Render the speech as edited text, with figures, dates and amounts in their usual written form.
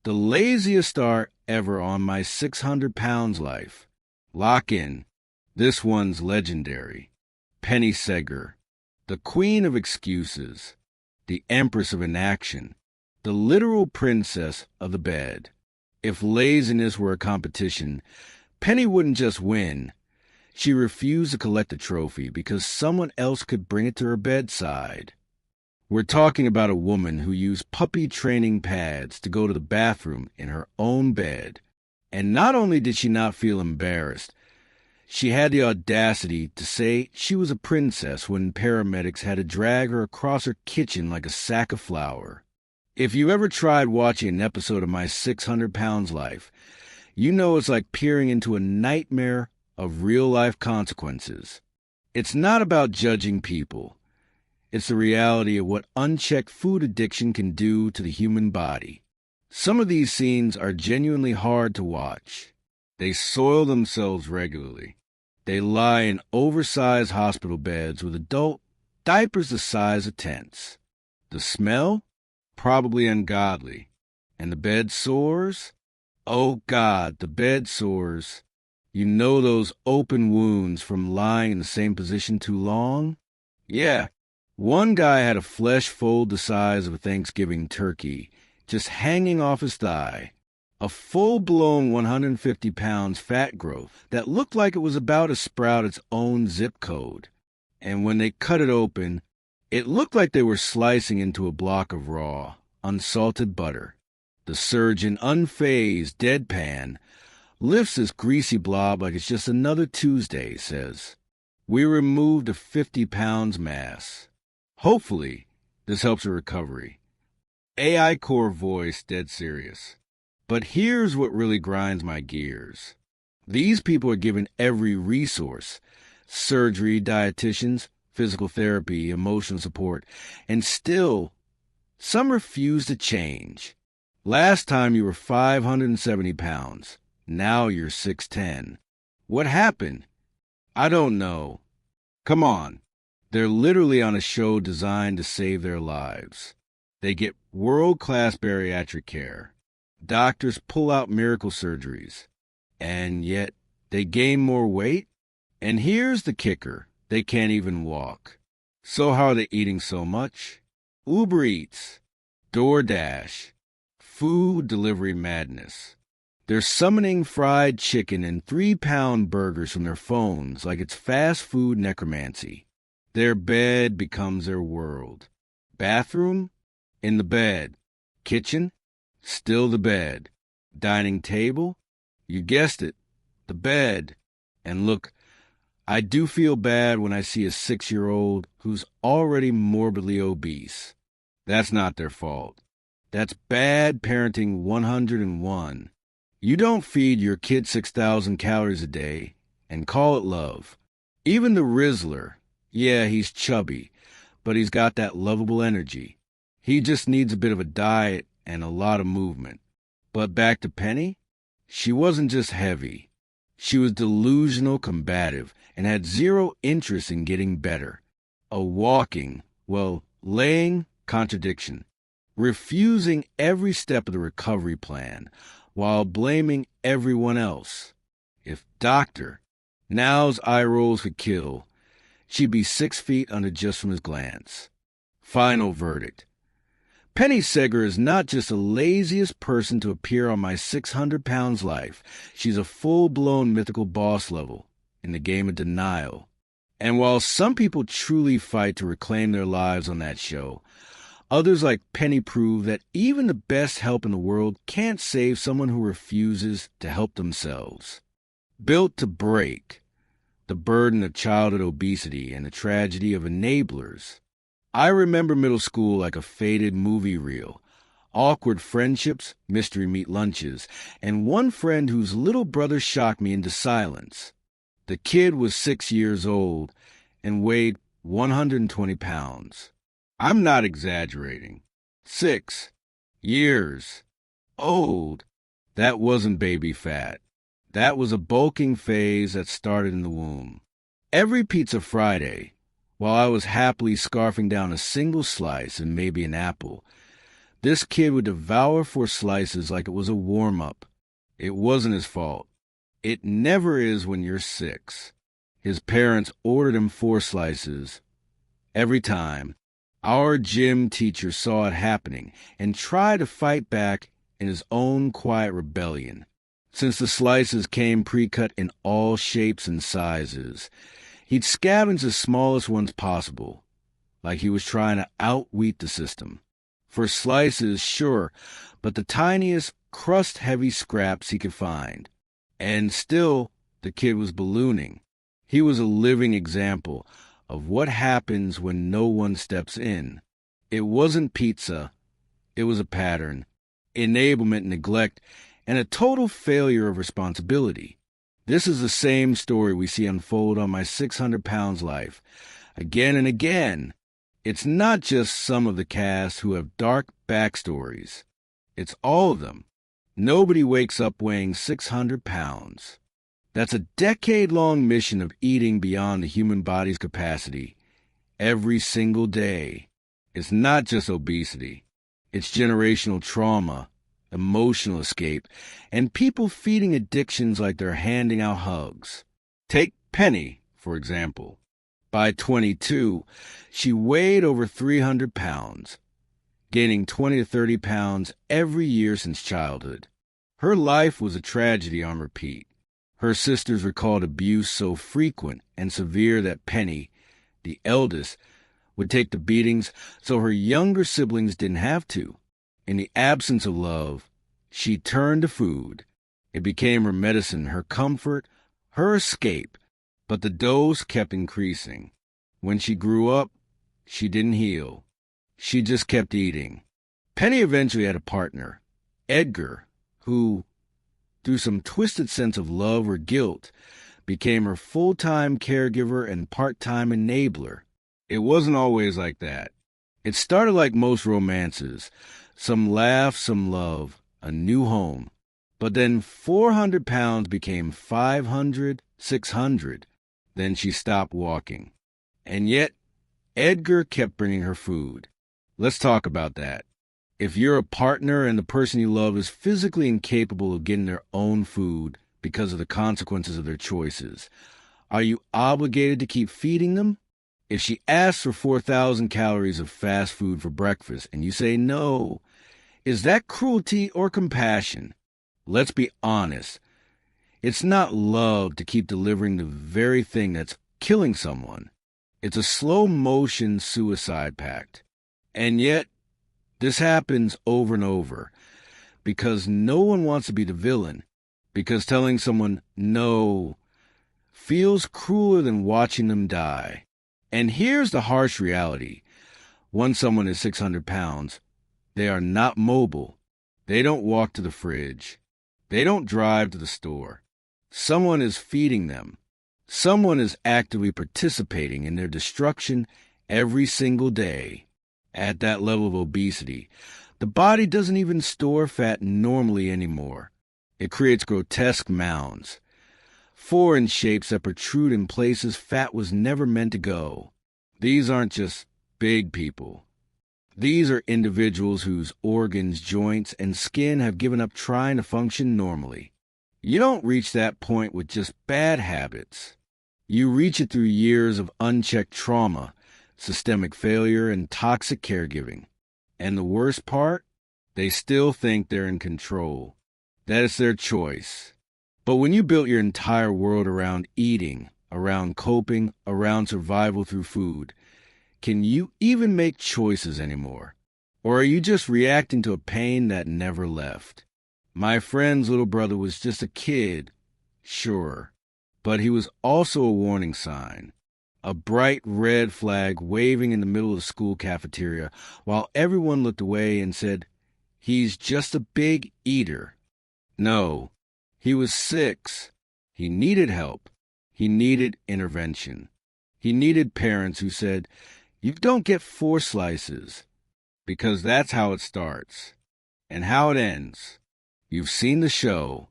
The laziest start ever on my 600 pounds life. Lock in. This one's legendary. Penny Segar, the queen of excuses, the empress of inaction, the literal princess of the bed. If laziness were a competition, Penny wouldn't just win. She refused to collect the trophy because someone else could bring it to her bedside. We're talking about a woman who used puppy training pads to go to the bathroom in her own bed. And not only did she not feel embarrassed, she had the audacity to say she was a princess when paramedics had to drag her across her kitchen like a sack of flour. If you ever tried watching an episode of My 600 Pounds Life, you know it's like peering into a nightmare of real-life consequences. It's not about judging people. It's the reality of what unchecked food addiction can do to the human body. Some of these scenes are genuinely hard to watch. They soil themselves regularly. They lie in oversized hospital beds with adult diapers the size of tents. The smell? Probably ungodly. And the bed sores? Oh God, the bed sores. You know those open wounds from lying in the same position too long? Yeah. One guy had a flesh fold the size of a Thanksgiving turkey just hanging off his thigh. A full-blown 150 pounds fat growth that looked like it was about to sprout its own zip code. And when they cut it open, it looked like they were slicing into a block of raw, unsalted butter. The surgeon, unfazed, deadpan, lifts this greasy blob like it's just another Tuesday, says, "We removed a 50 pounds mass. Hopefully, this helps her recovery." AI core voice, dead serious. But here's what really grinds my gears. These people are given every resource: surgery, dietitians, physical therapy, emotional support, and still, some refuse to change. Last time you were 570 pounds. Now you're 6'10". What happened? I don't know. Come on. They're literally on a show designed to save their lives. They get world-class bariatric care. Doctors pull out miracle surgeries. And yet, they gain more weight? And here's the kicker. They can't even walk. So how are they eating so much? Uber Eats, DoorDash, food delivery madness. They're summoning fried chicken and 3-pound burgers from their phones like it's fast food necromancy. Their bed becomes their world. Bathroom? In the bed. Kitchen? Still the bed. Dining table? You guessed it, the bed. And look, I do feel bad when I see a 6-year-old who's already morbidly obese. That's not their fault. That's bad parenting 101. You don't feed your kid 6,000 calories a day and call it love. Even the Rizzler, yeah, he's chubby, but he's got that lovable energy. He just needs a bit of a diet and a lot of movement. But back to Penny, she wasn't just heavy. She was delusional combative and had zero interest in getting better. A walking, laying contradiction. Refusing every step of the recovery plan while blaming everyone else. If Dr. Now's eye rolls could kill, she'd be 6 feet under just from his glance. Final verdict. Penny Segar is not just the laziest person to appear on My 600 Pounds Life. She's a full-blown mythical boss level in the game of denial. And while some people truly fight to reclaim their lives on that show, others like Penny prove that even the best help in the world can't save someone who refuses to help themselves. Built to break, the burden of childhood obesity and the tragedy of enablers. I remember middle school like a faded movie reel. Awkward friendships, mystery meat lunches, and one friend whose little brother shocked me into silence. The kid was 6 years old and weighed 120 pounds. I'm not exaggerating. 6 years old. That wasn't baby fat. That was a bulking phase that started in the womb. Every Pizza Friday, while I was happily scarfing down a single slice and maybe an apple, This kid would devour 4 slices like it was a warm-up. It wasn't his fault. It never is when you're 6. His parents ordered him 4 slices. Every time, our gym teacher saw it happening and tried to fight back in his own quiet rebellion. Since the slices came pre-cut in all shapes and sizes, he'd scavenge the smallest ones possible, like he was trying to outwit the system. For slices, sure, but the tiniest, crust-heavy scraps he could find. And still, the kid was ballooning. He was a living example of what happens when no one steps in. It wasn't pizza. It was a pattern, enablement, neglect, and a total failure of responsibility. This is the same story we see unfold on my 600 pounds life. Again and again. It's not just some of the cast who have dark backstories. It's all of them. Nobody wakes up weighing 600 pounds. That's a decade-long mission of eating beyond the human body's capacity every single day. It's not just obesity. It's generational trauma, emotional escape, and people feeding addictions like they're handing out hugs. Take Penny, for example. By 22, she weighed over 300 pounds, gaining 20 to 30 pounds every year since childhood. Her life was a tragedy on repeat. Her sisters recalled abuse so frequent and severe that Penny, the eldest, would take the beatings so her younger siblings didn't have to. In the absence of love, she turned to food. It became her medicine, her comfort, her escape. But the dose kept increasing. When she grew up, she didn't heal. She just kept eating. Penny eventually had a partner, Edgar, who, through some twisted sense of love or guilt, became her full-time caregiver and part-time enabler. It wasn't always like that. It started like most romances. Some laugh, some love, a new home. But then 400 pounds became 500, 600. Then she stopped walking. And yet, Edgar kept bringing her food. Let's talk about that. If you're a partner and the person you love is physically incapable of getting their own food because of the consequences of their choices, are you obligated to keep feeding them? If she asks for 4,000 calories of fast food for breakfast and you say no, is that cruelty or compassion? Let's be honest. It's not love to keep delivering the very thing that's killing someone. It's a slow-motion suicide pact. And yet, this happens over and over because no one wants to be the villain, because telling someone no feels crueler than watching them die. And here's the harsh reality. Once someone is 600 pounds, they are not mobile. They don't walk to the fridge. They don't drive to the store. Someone is feeding them. Someone is actively participating in their destruction every single day. At that level of obesity, the body doesn't even store fat normally anymore. It creates grotesque mounds, foreign shapes that protrude in places fat was never meant to go. These aren't just big people. These are individuals whose organs, joints, and skin have given up trying to function normally. You don't reach that point with just bad habits. You reach it through years of unchecked trauma, systemic failure, and toxic caregiving. And the worst part? They still think they're in control. That is their choice. But when you built your entire world around eating, around coping, around survival through food, can you even make choices anymore? Or are you just reacting to a pain that never left? My friend's little brother was just a kid, sure, but he was also a warning sign. A bright red flag waving in the middle of the school cafeteria while everyone looked away and said, "He's just a big eater." No, he was 6. He needed help. He needed intervention. He needed parents who said, "You don't get 4 slices," because that's how it starts and how it ends. You've seen the show.